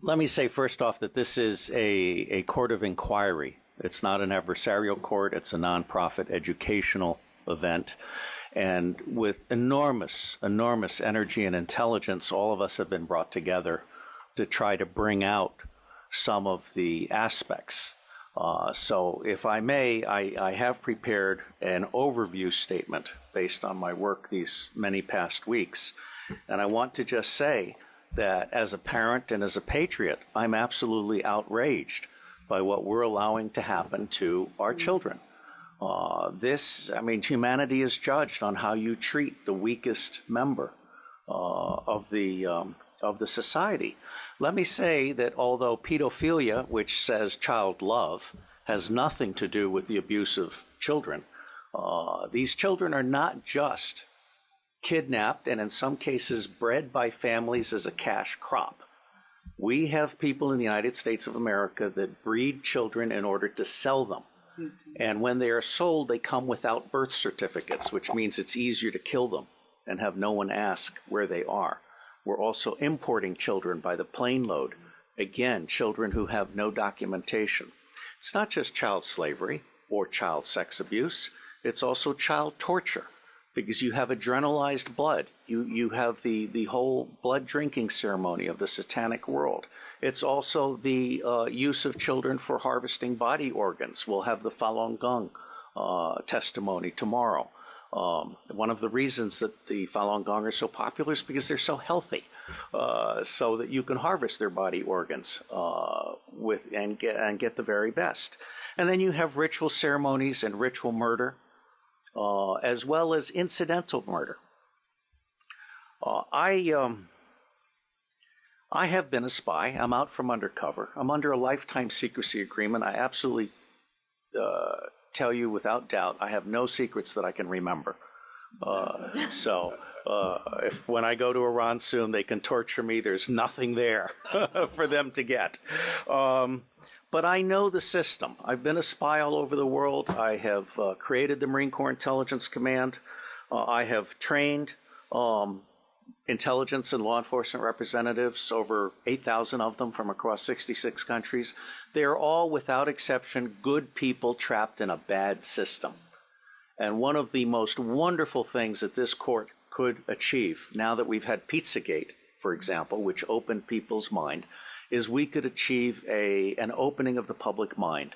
Let me say first off that this is a court of inquiry. It's not an adversarial court. It's a nonprofit educational event. And with enormous energy and intelligence, all of us have been brought together to try to bring out some of the aspects. So if I may, I have prepared an overview statement based on my work these many past weeks. And I want to just say that as a parent and as a patriot, I'm absolutely outraged by what we're allowing to happen to our children. Humanity is judged on how you treat the weakest member of the society. Let me say that although pedophilia, which says child love, has nothing to do with the abuse of children, these children are not just kidnapped and in some cases bred by families as a cash crop. We have people in the United States of America that breed children in order to sell them. And when they are sold, they come without birth certificates, which means it's easier to kill them and have no one ask where they are. We're also importing children by the plane load. Again, children who have no documentation. It's not just child slavery or child sex abuse. It's also child torture because you have adrenalized blood. You have the whole blood drinking ceremony of the satanic world. It's also the use of children for harvesting body organs. We'll have the Falun Gong testimony tomorrow. One of the reasons that the Falun Gong are so popular is because they're so healthy, so that you can harvest their body organs and get the very best. And then you have ritual ceremonies and ritual murder, as well as incidental murder. I have been a spy. I'm out from undercover. I'm under a lifetime secrecy agreement. I absolutely tell you without doubt, I have no secrets that I can remember. If when I go to Iran soon, they can torture me, there's nothing there for them to get. But I know the system. I've been a spy all over the world. I have created the Marine Corps Intelligence Command. I have trained intelligence and law enforcement representatives, over 8,000 of them from across 66 countries. They are all, without exception, good people trapped in a bad system. And one of the most wonderful things that this court could achieve, now that we've had Pizzagate, for example, which opened people's mind, is we could achieve an opening of the public mind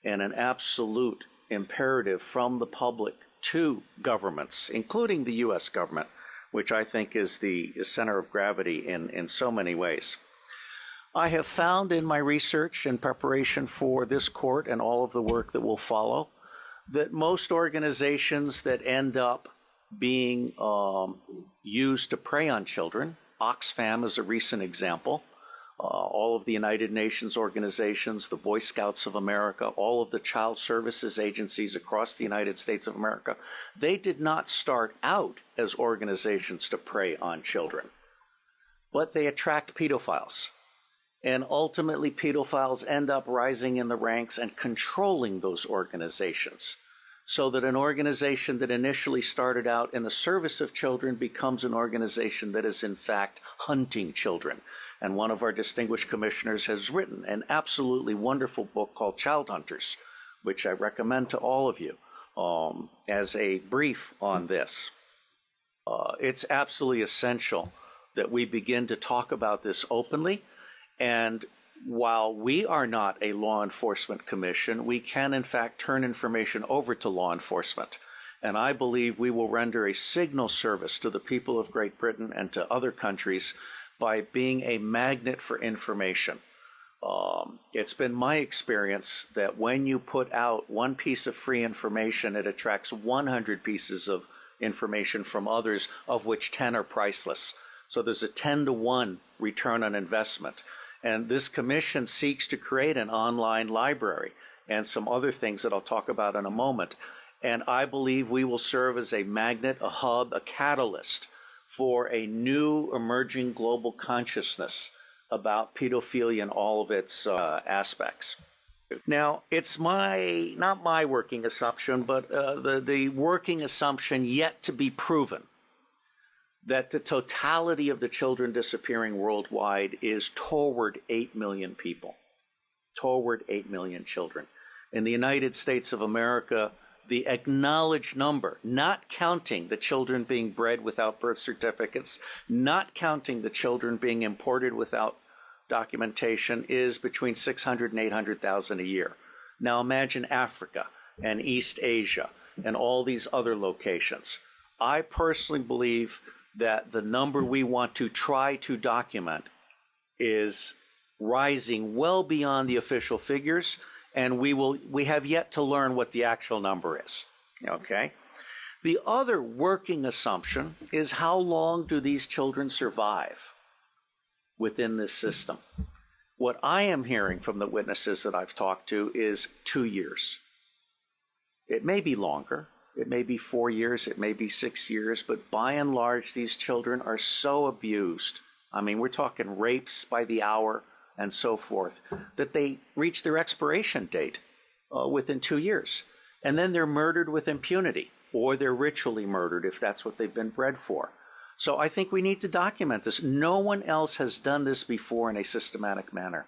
and an absolute imperative from the public to governments, including the U.S. government, which I think is the center of gravity in so many ways. I have found in my research in preparation for this court and all of the work that will follow that most organizations that end up being used to prey on children, Oxfam is a recent example, all of the United Nations organizations, the Boy Scouts of America, all of the child services agencies across the United States of America, they did not start out as organizations to prey on children, but they attract pedophiles. And ultimately, pedophiles end up rising in the ranks and controlling those organizations, so that an organization that initially started out in the service of children becomes an organization that is in fact hunting children. And one of our distinguished commissioners has written an absolutely wonderful book called Child Hunters, which I recommend to all of you as a brief on this. It's absolutely essential that we begin to talk about this openly. And while we are not a law enforcement commission, we can in fact turn information over to law enforcement. And I believe we will render a signal service to the people of Great Britain and to other countries by being a magnet for information. It's been my experience that when you put out one piece of free information, it attracts 100 pieces of information from others, of which 10 are priceless. So there's a 10-to-1 return on investment. And this commission seeks to create an online library and some other things that I'll talk about in a moment. And I believe we will serve as a magnet, a hub, a catalyst for a new emerging global consciousness about pedophilia and all of its aspects. Now, it's not my working assumption, but the working assumption yet to be proven that the totality of the children disappearing worldwide is toward 8 million people, toward 8 million children. In the United States of America, the acknowledged number, not counting the children being bred without birth certificates, not counting the children being imported without documentation, is between 600 and 800,000 a year. Now imagine Africa and East Asia and all these other locations. I personally believe that the number we want to try to document is rising well beyond the official figures, and we have yet to learn what the actual number is. Okay? The other working assumption is how long do these children survive within this system? What I am hearing from the witnesses that I've talked to is 2 years. It may be longer. It may be 4 years, it may be 6 years, but by and large, these children are so abused. I mean, we're talking rapes by the hour and so forth, that they reach their expiration date within 2 years. And then they're murdered with impunity, or they're ritually murdered if that's what they've been bred for. So I think we need to document this. No one else has done this before in a systematic manner.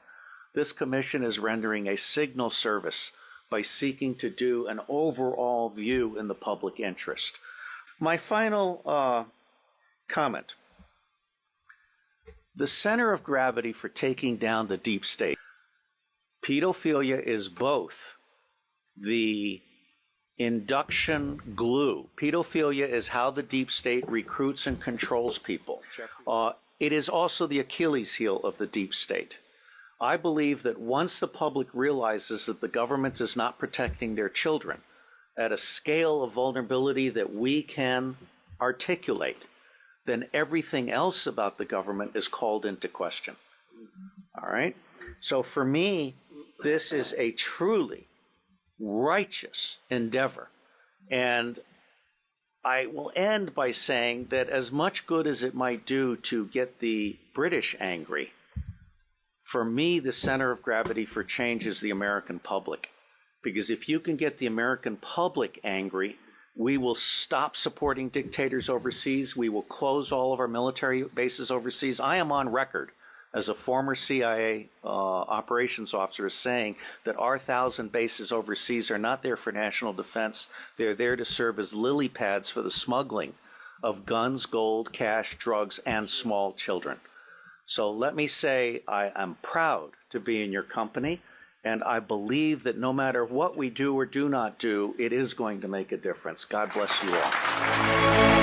This commission is rendering a signal service by seeking to do an overall view in the public interest. My final comment. The center of gravity for taking down the deep state. Pedophilia is both the induction glue. Pedophilia is how the deep state recruits and controls people. It is also the Achilles heel of the deep state. I believe that once the public realizes that the government is not protecting their children at a scale of vulnerability that we can articulate, then everything else about the government is called into question. All right? So for me, this is a truly righteous endeavor. And I will end by saying that as much good as it might do to get the British angry, for me, the center of gravity for change is the American public. Because if you can get the American public angry, we will stop supporting dictators overseas. We will close all of our military bases overseas. I am on record as a former CIA operations officer as saying that our 1,000 bases overseas are not there for national defense. They're there to serve as lily pads for the smuggling of guns, gold, cash, drugs, and small children. So let me say I am proud to be in your company, and I believe that no matter what we do or do not do, it is going to make a difference. God bless you all.